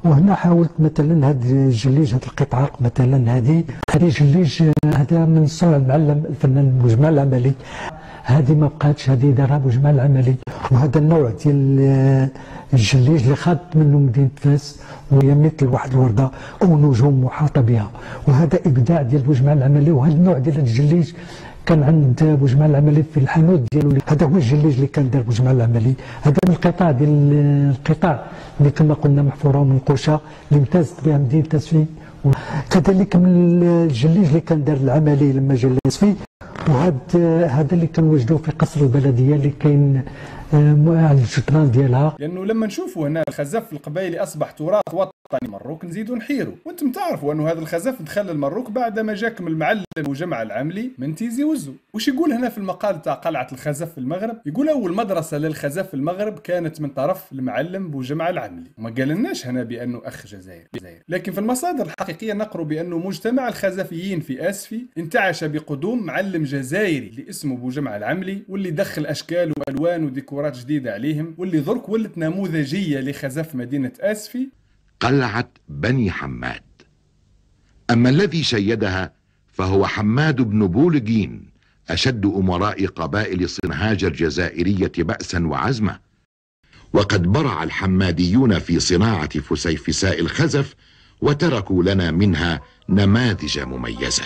وهنا حاولت مثلا هذا الجليج، هذه القطعه مثلا هذه جليج، هذا من صنع المعلم الفنان بوجمال العملي. هذه ما بقاتش، هذه دارها بوجمال العملي. وهذا النوع ديال الجليج اللي خادت منه مدينه فاس، وهي مثل واحد الورده او نجوم محاطه بها. وهذا ابداع ديال بوجمال العملي. وهذا النوع ديال الجليج كان عند بوجمال العملي في الحانوت ديالو. هذا هو الجليج اللي كان دار بوجمال العملي. هذا من القطع ديال القطع اللي كما قلنا محفوره ومنقوشه اللي امتازت بها مدينه اسفي. كذلك من الجليج اللي كان دار العملي لما جا لاسفي. وهذا اللي كنوجدوه في قصر البلديه اللي كاين على الجدران ديالها. لانه لما نشوفوا هنا الخزف القبائلي اصبح تراث وطني مروك، نزيدوا نحيروا. وانتم تعرفوا انه هذا الخزف دخل المروك بعدما جاكم المعلم وجمع العملي من تيزي وزو. وش يقول هنا في المقال تاع قلعه الخزف في المغرب؟ يقول اول مدرسه للخزف في المغرب كانت من طرف المعلم بوجمع العملي. وما قالناش هنا بانه اخ جزائري، لكن في المصادر الحقيقيه نقروا بانه مجتمع الخزفيين في اسفي انتعش بقدوم معلم جزائري اللي اسمه بوجمع العملي، واللي دخل اشكال والوان وديكورات جديده عليهم، واللي درك ولت نموذجيه لخزف مدينه اسفي، قلعة بني حماد. أما الذي شيدها فهو حماد بن بولقين، أشد أمراء قبائل صنهاج الجزائرية بأسا وعزمة. وقد برع الحماديون في صناعة فسيفساء الخزف، وتركوا لنا منها نماذج مميزة.